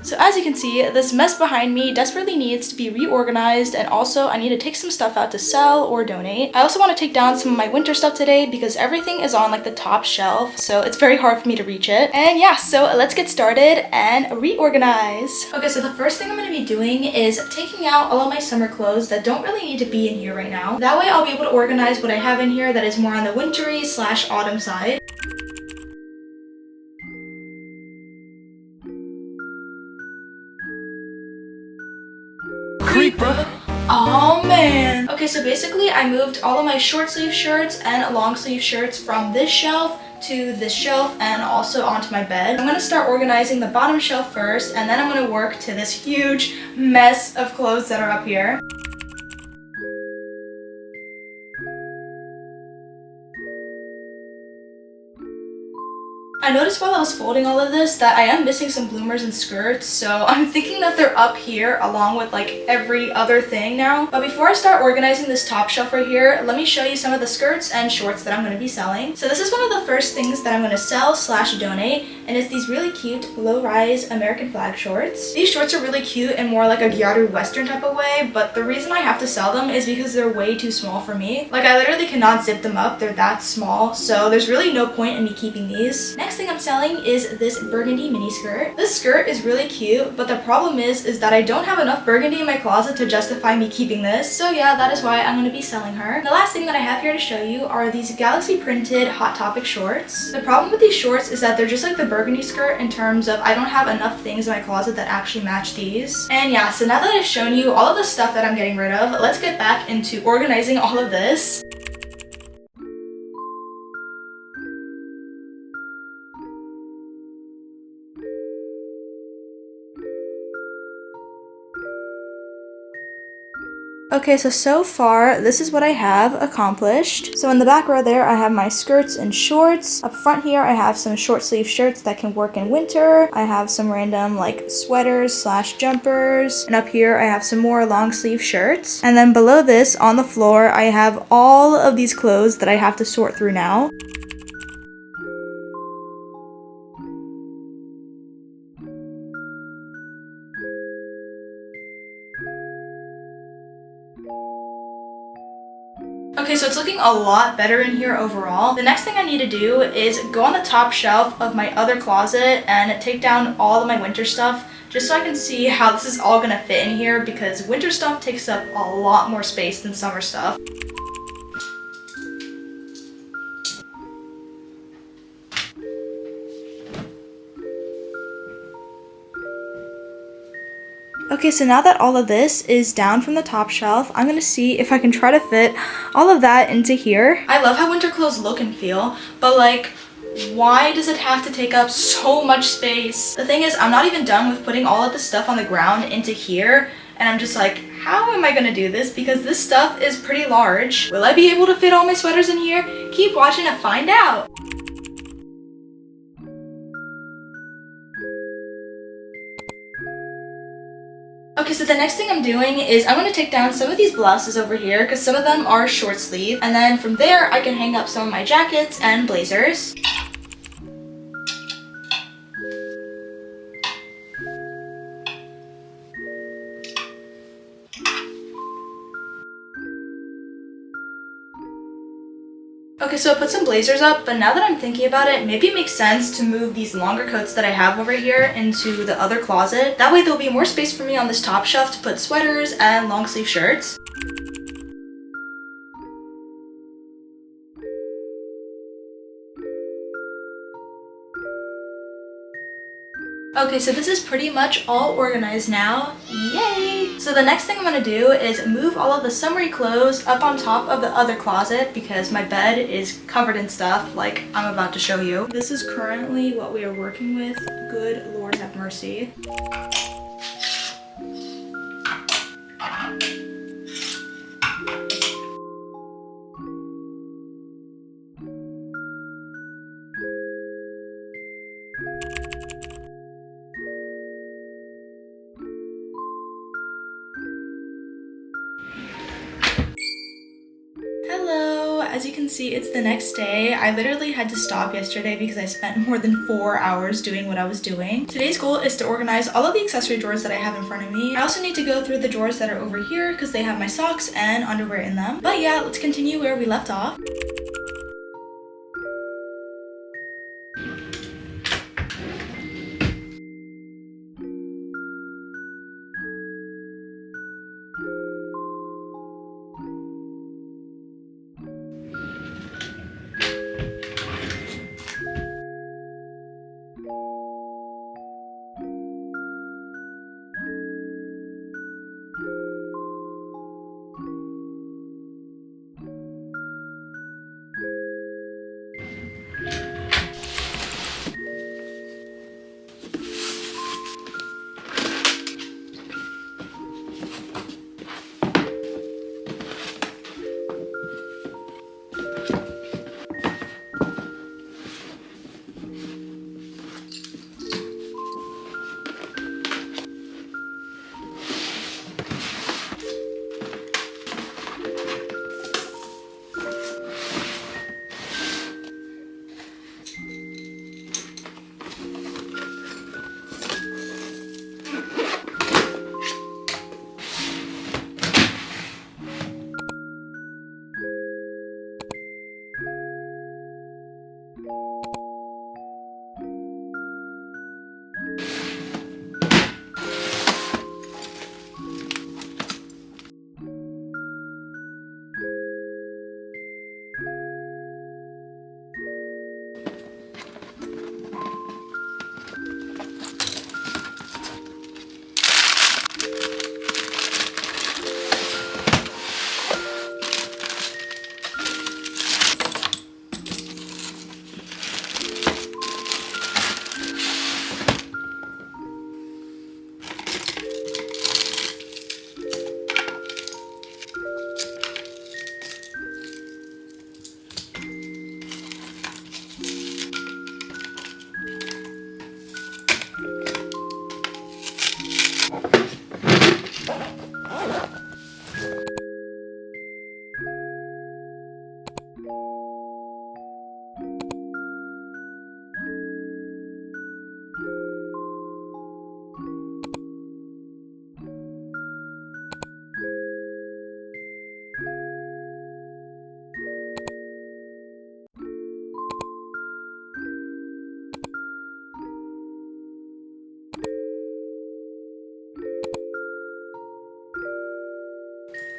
So as you can see, this mess behind me desperately needs to be reorganized, and also I need to take some stuff out to sell or donate. I also want to take down some of my winter stuff today because everything is on like the top shelf, so it's very hard for me to reach it. And yeah, so let's get started and reorganize. Okay, so the first thing I'm going to be doing is taking out all of my summer clothes that don't really need to be in here right now. That way I'll be able to organize what I have in here that is more on the wintry / autumn side. Creeper. Oh man. Okay, so basically I moved all of my short sleeve shirts and long sleeve shirts from this shelf to this shelf and also onto my bed. I'm gonna start organizing the bottom shelf first, and then I'm gonna work to this huge mess of clothes that are up here. I noticed while I was folding all of this that I am missing some bloomers and skirts, so I'm thinking that they're up here along with like every other thing now. But before I start organizing this top shelf right here, let me show you some of the skirts and shorts that I'm going to be selling. So this is one of the first things that I'm going to sell / donate, and it's these really cute low-rise American flag shorts. These shorts are really cute and more like a gyaru western type of way, but the reason I have to sell them is because they're way too small for me. Like, I literally cannot zip them up, they're that small, so there's really no point in me keeping these. Next thing I'm selling is this burgundy mini skirt. This skirt is really cute, but the problem is that I don't have enough burgundy in my closet to justify me keeping this, so yeah, that is why I'm going to be selling her. The last thing that I have here to show you are these galaxy printed Hot Topic shorts. The problem with these shorts is that they're just like the burgundy skirt in terms of I don't have enough things in my closet that actually match these. And yeah, so now that I've shown you all of the stuff that I'm getting rid of, let's get back into organizing all of this. Okay, so far, this is what I have accomplished. So in the back row there, I have my skirts and shorts. Up front here, I have some short sleeve shirts that can work in winter. I have some random like sweaters / jumpers. And up here, I have some more long sleeve shirts. And then below this, on the floor, I have all of these clothes that I have to sort through now. Okay, so it's looking a lot better in here overall. The next thing I need to do is go on the top shelf of my other closet and take down all of my winter stuff, just so I can see how this is all gonna fit in here, because winter stuff takes up a lot more space than summer stuff. Okay, so now that all of this is down from the top shelf, I'm gonna see if I can try to fit all of that into here. I love how winter clothes look and feel, but like, why does it have to take up so much space? The thing is, I'm not even done with putting all of the stuff on the ground into here, and I'm just like, how am I gonna do this? Because this stuff is pretty large. Will I be able to fit all my sweaters in here? Keep watching to find out. Okay, so the next thing I'm doing is I'm going to take down some of these blouses over here because some of them are short sleeve, and then from there I can hang up some of my jackets and blazers. Okay, so I put some blazers up, but now that I'm thinking about it, maybe it makes sense to move these longer coats that I have over here into the other closet. That way there'll be more space for me on this top shelf to put sweaters and long sleeve shirts. Okay, so this is pretty much all organized now. Yay! So the next thing I'm gonna do is move all of the summery clothes up on top of the other closet because my bed is covered in stuff like I'm about to show you. This is currently what we are working with. Good Lord have mercy. Hello! As you can can see, it's the next day. I literally had to stop yesterday because I spent more than 4 hours doing what I was doing. Today's goal is to organize all of the accessory drawers that I have in front of me. I also need to go through the drawers that are over here because they have my socks and underwear in them. But yeah, let's continue where we left off.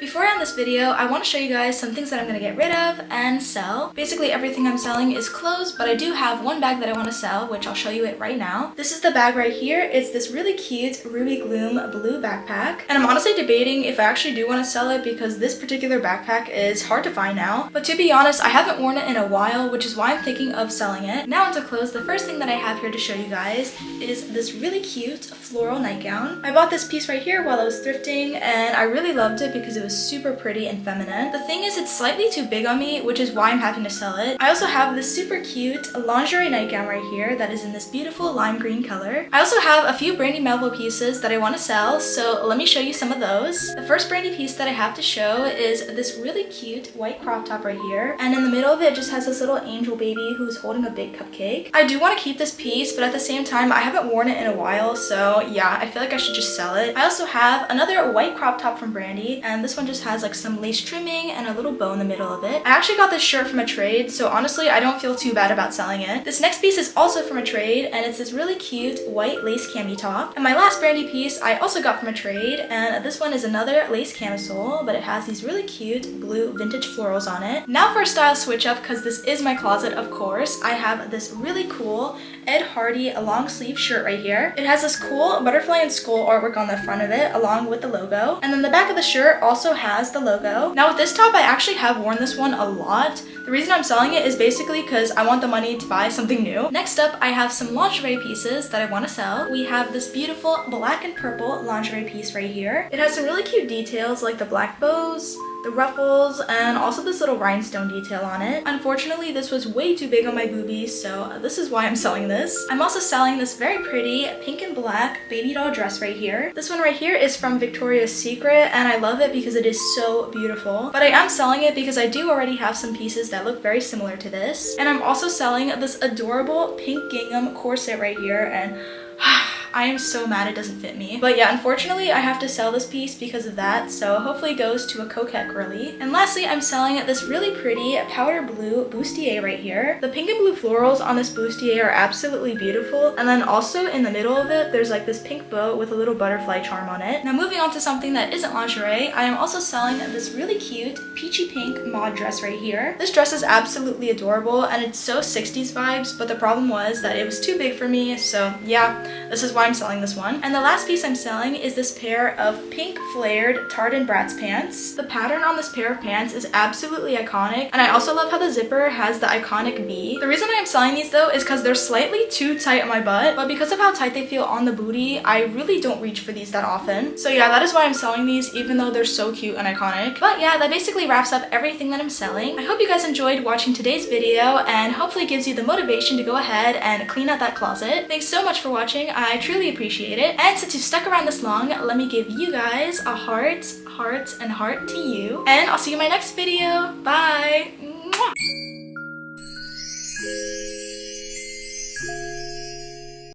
Before I end this video, I want to show you guys some things that I'm going to get rid of and sell. Basically everything I'm selling is clothes, but I do have one bag that I want to sell, which I'll show you it right now. This is the bag right here. It's this really cute Ruby Gloom blue backpack. And I'm honestly debating if I actually do want to sell it because this particular backpack is hard to find now. But to be honest, I haven't worn it in a while, which is why I'm thinking of selling it. Now into clothes, the first thing that I have here to show you guys is this really cute floral nightgown. I bought this piece right here while I was thrifting and I really loved it because it was super pretty and feminine. The thing is, it's slightly too big on me, which is why I'm having to sell it. I also have this super cute lingerie nightgown right here that is in this beautiful lime green color. I also have a few Brandy Melville pieces that I want to sell, so let me show you some of those. The first Brandy piece that I have to show is this really cute white crop top right here, and in the middle of it just has this little angel baby who's holding a big cupcake. I do want to keep this piece, but at the same time I haven't worn it in a while, so yeah, I feel like I should just sell it. I also have another white crop top from Brandy, and this one just has like some lace trimming and a little bow in the middle of it. I actually got this shirt from a trade, so honestly I don't feel too bad about selling it. This next piece is also from a trade, and it's this really cute white lace cami top. And my last Brandy piece I also got from a trade, and this one is another lace camisole, but it has these really cute blue vintage florals on it. Now for a style switch up, because this is my closet of course, I have this really cool Ed Hardy long sleeve shirt right here. It has this cool butterfly and skull artwork on the front of it along with the logo, and then the back of the shirt also has the logo. Now with this top, I actually have worn this one a lot. The reason I'm selling it is basically because I want the money to buy something new. Next up, I have some lingerie pieces that I want to sell. We have this beautiful black and purple lingerie piece right here. It has some really cute details like the black bows, the the ruffles, and also this little rhinestone detail on it. Unfortunately, this was way too big on my boobies, so this is why I'm selling this. I'm also selling this very pretty pink and black baby doll dress right here. This one right here is from Victoria's Secret, and I love it because it is so beautiful. But I am selling it because I do already have some pieces that look very similar to this. And I'm also selling this adorable pink gingham corset right here, and I am so mad it doesn't fit me. But yeah, unfortunately, I have to sell this piece because of that, so hopefully it goes to a coquette girly. And lastly, I'm selling this really pretty powder blue bustier right here. The pink and blue florals on this bustier are absolutely beautiful. And then also in the middle of it, there's like this pink bow with a little butterfly charm on it. Now moving on to something that isn't lingerie, I am also selling this really cute peachy pink mod dress right here. This dress is absolutely adorable and it's so 60s vibes, but the problem was that it was too big for me, so yeah, this is why I'm selling this one. And the last piece I'm selling is this pair of pink flared Tartan Bratz pants. The pattern on this pair of pants is absolutely iconic, and I also love how the zipper has the iconic V. The reason I am selling these though is because they're slightly too tight on my butt, but because of how tight they feel on the booty, I really don't reach for these that often. So yeah, that is why I'm selling these, even though they're so cute and iconic. But yeah, that basically wraps up everything that I'm selling. I hope you guys enjoyed watching today's video, and hopefully gives you the motivation to go ahead and clean out that closet. Thanks so much for watching. I truly appreciate it. And since you've stuck around this long, let me give you guys a heart, and heart to you. And I'll see you in my next video. Bye!